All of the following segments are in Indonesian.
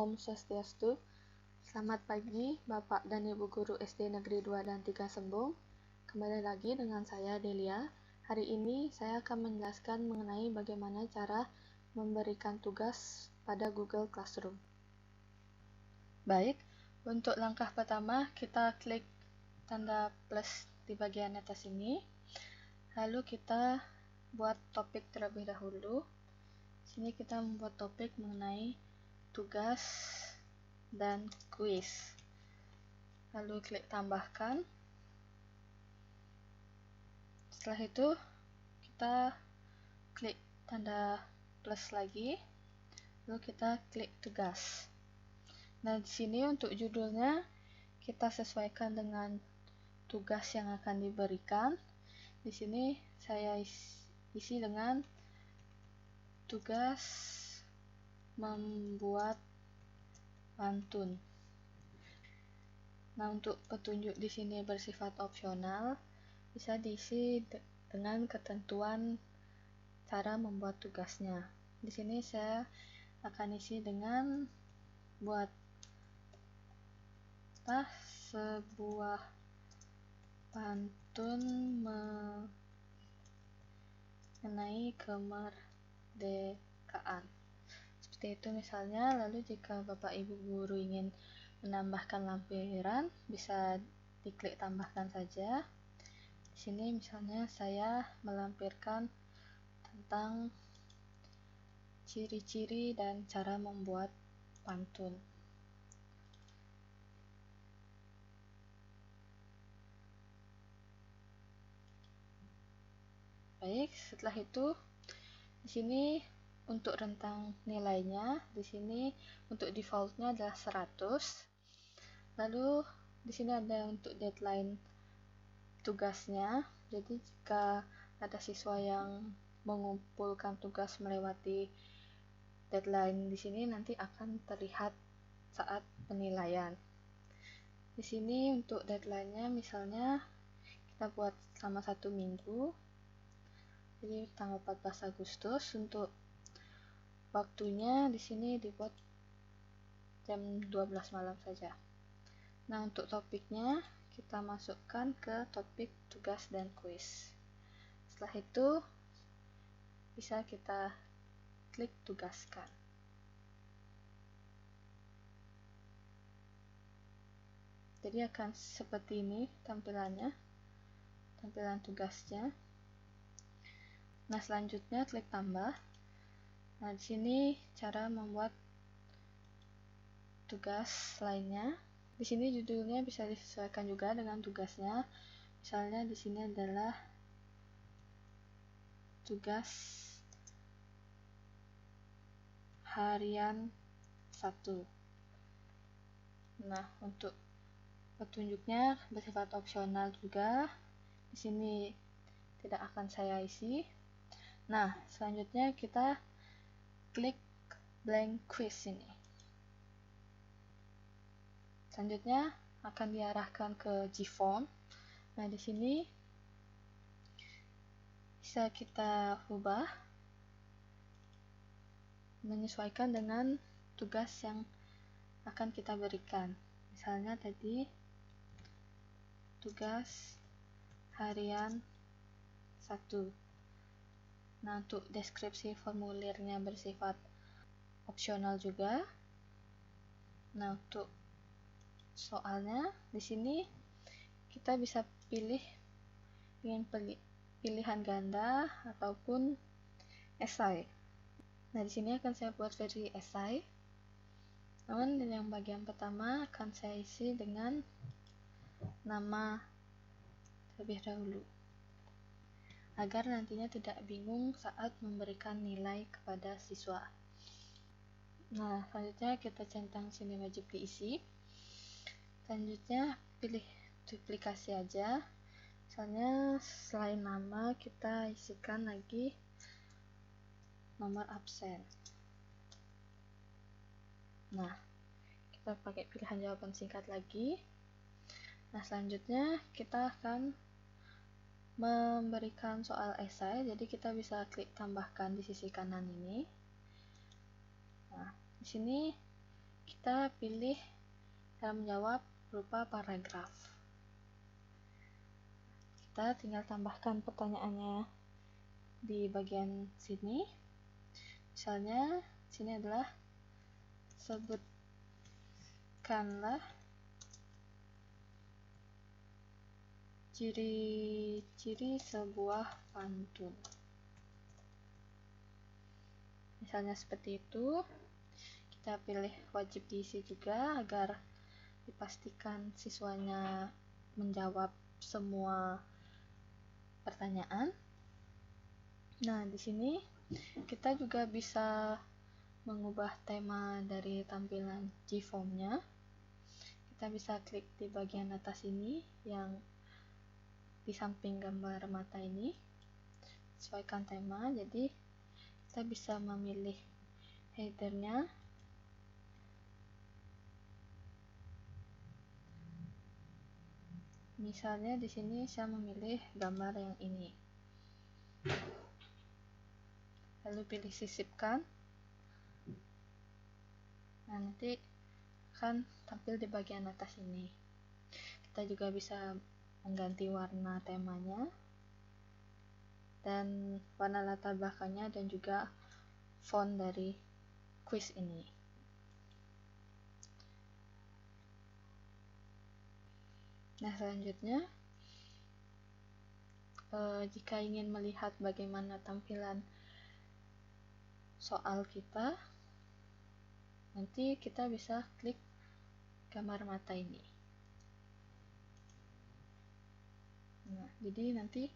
Om Swastiastu. Selamat pagi Bapak dan Ibu Guru SD Negeri 2 dan 3 Sembung. Kembali lagi dengan saya Delia. Hari ini saya akan menjelaskan mengenai bagaimana cara memberikan tugas pada Google Classroom. Baik, untuk langkah pertama kita klik tanda plus di bagian atas ini. Lalu kita buat topik terlebih dahulu. Sini kita membuat topik mengenai tugas dan kuis. Lalu klik tambahkan. Setelah itu kita klik tanda plus lagi. Lalu kita klik tugas. Nah, di sini untuk judulnya kita sesuaikan dengan tugas yang akan diberikan. Di sini saya isi dengan tugas membuat pantun. Nah, untuk petunjuk di sini bersifat opsional, bisa diisi dengan ketentuan cara membuat tugasnya. Di sini saya akan isi dengan buatlah sebuah pantun mengenai kemerdekaan. Seperti itu misalnya. Lalu jika Bapak Ibu Guru ingin menambahkan lampiran, bisa diklik tambahkan saja. Di sini misalnya saya melampirkan tentang ciri-ciri dan cara membuat pantun. Baik, setelah itu di sini untuk rentang nilainya, di sini untuk defaultnya adalah 100. Lalu di sini ada untuk deadline tugasnya. Jadi jika ada siswa yang mengumpulkan tugas melewati deadline di sini, nanti akan terlihat saat penilaian. Di sini untuk deadline-nya misalnya kita buat selama 1 minggu. Jadi tanggal 14 Agustus. Untuk waktunya di sini dibuat jam 12 malam saja. Nah, untuk topiknya kita masukkan ke topik tugas dan kuis. Setelah itu bisa kita klik tugaskan. Jadi akan seperti ini tampilannya, tampilan tugasnya. Nah, selanjutnya klik tambah. Nah, di sini cara membuat tugas lainnya. Di sini judulnya bisa disesuaikan juga dengan tugasnya. Misalnya di sini adalah tugas harian 1. Nah, untuk petunjuknya bersifat opsional juga. Di sini tidak akan saya isi. Nah, selanjutnya kita klik blank quiz ini. Selanjutnya akan diarahkan ke Gform. Nah, di sini bisa kita ubah menyesuaikan dengan tugas yang akan kita berikan. Misalnya tadi tugas harian 1. Nah, untuk deskripsi formulirnya bersifat opsional juga. Nah, untuk soalnya di sini kita bisa pilih pilihan ganda ataupun esai. Nah, di sini akan saya buat versi esai. Namun yang bagian pertama akan saya isi dengan nama terlebih dahulu, agar nantinya tidak bingung saat memberikan nilai kepada siswa. Nah, selanjutnya kita centang sini wajib diisi. Selanjutnya pilih duplikasi aja. Misalnya selain nama kita isikan lagi nomor absen. Nah, kita pakai pilihan jawaban singkat lagi. Nah, selanjutnya kita akan memberikan soal esai. Jadi kita bisa klik tambahkan di sisi kanan ini. Nah, di sini kita kita pilih cara menjawab berupa paragraf. Kita tinggal tambahkan pertanyaannya di bagian sini. Misalnya sini adalah sebutkanlah ciri-ciri sebuah pantun. Misalnya seperti itu. Kita pilih wajib diisi juga agar dipastikan siswanya menjawab semua pertanyaan. Nah, di sini kita juga bisa mengubah tema dari tampilan Gform-nya. Kita bisa klik di bagian atas ini yang di samping gambar mata ini, sesuaikan tema. Jadi kita bisa memilih headernya. Misalnya di sini saya memilih gambar yang ini. Lalu pilih sisipkan. Nah, nanti akan tampil di bagian atas ini. Kita juga bisa mengganti warna temanya dan warna latar belakangnya dan juga font dari kuis ini. Nah, selanjutnya jika ingin melihat bagaimana tampilan soal kita, nanti kita bisa klik gambar mata ini. Nah, jadi nanti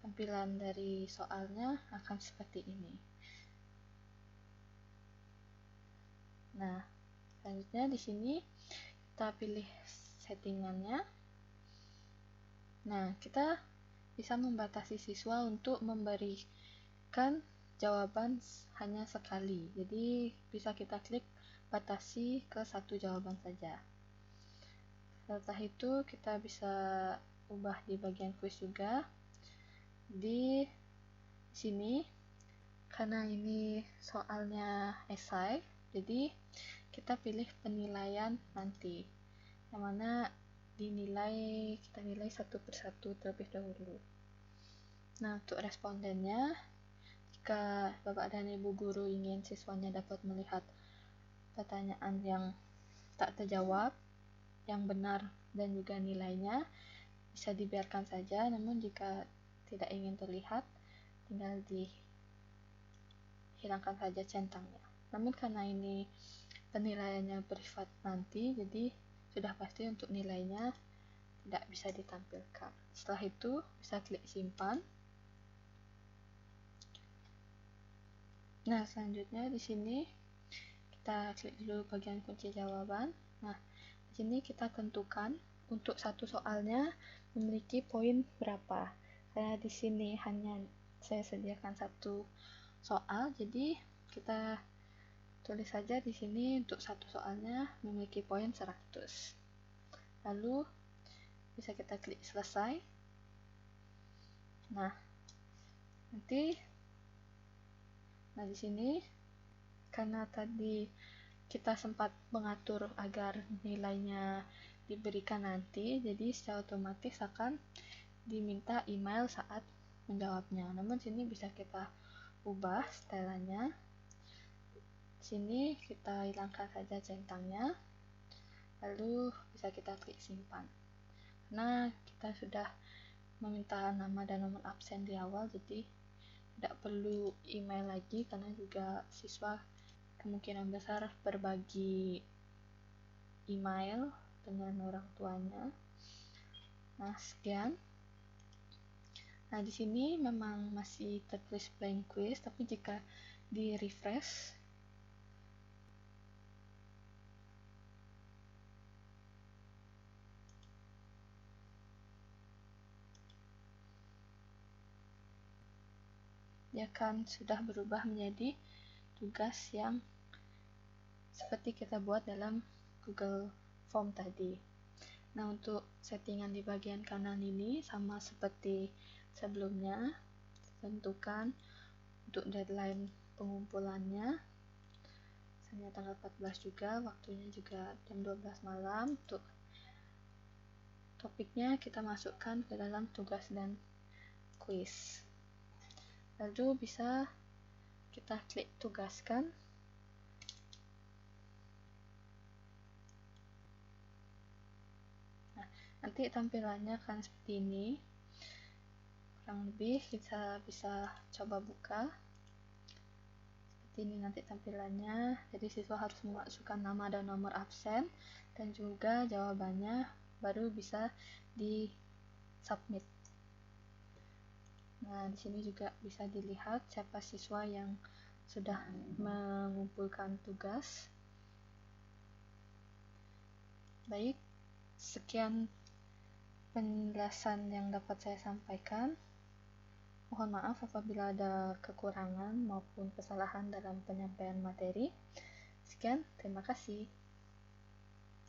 tampilan dari soalnya akan seperti ini. Nah, selanjutnya di sini kita pilih settingannya. Nah, kita bisa membatasi siswa untuk memberikan jawaban hanya sekali. Jadi bisa kita klik batasi ke satu jawaban saja. Setelah itu kita bisa ubah di bagian kuis juga. Di sini karena ini soalnya esai, jadi kita pilih penilaian nanti, yang mana kita nilai satu persatu terlebih dahulu. Nah, untuk respondennya, jika Bapak dan Ibu guru ingin siswanya dapat melihat pertanyaan yang tak terjawab, yang benar dan juga nilainya, bisa dibiarkan saja. Namun jika tidak ingin terlihat, tinggal dihilangkan saja centangnya. Namun karena ini penilaiannya bersifat nanti, jadi sudah pasti untuk nilainya tidak bisa ditampilkan. Setelah itu bisa klik simpan. Nah, selanjutnya di sini kita klik dulu bagian kunci jawaban. Nah, di sini kita tentukan untuk satu soalnya memiliki poin berapa. Karena di sini hanya saya sediakan satu soal, jadi kita tulis saja di sini untuk satu soalnya memiliki poin 100. Lalu bisa kita klik selesai. Nah, di sini karena tadi kita sempat mengatur agar nilainya diberikan nanti, jadi secara otomatis akan diminta email saat menjawabnya. Namun sini bisa kita ubah setelannya. Sini kita hilangkan saja centangnya, lalu bisa kita klik simpan. Nah, kita sudah meminta nama dan nomor absen di awal, jadi tidak perlu email lagi, karena juga siswa kemungkinan besar berbagi email dengan orang tuanya. Nah, sekian. Nah, di sini memang masih tertulis blank quiz, tapi jika di refresh dia akan sudah berubah menjadi tugas yang seperti kita buat dalam Google Form tadi. Nah, untuk settingan di bagian kanan ini sama seperti sebelumnya, tentukan untuk deadline pengumpulannya. hanya tanggal 14 juga, waktunya juga jam 12 malam. Untuk topiknya kita masukkan ke dalam tugas dan kuis. Lalu bisa kita klik tugaskan. Nah, nanti tampilannya akan seperti ini. Kurang lebih kita bisa coba buka. Seperti ini nanti tampilannya. Jadi siswa harus memasukkan nama dan nomor absen dan juga jawabannya, baru bisa di submit. Nah, di sini juga bisa dilihat siapa siswa yang sudah mengumpulkan tugas. Baik, sekian penjelasan yang dapat saya sampaikan. Mohon maaf apabila ada kekurangan maupun kesalahan dalam penyampaian materi. Sekian, terima kasih.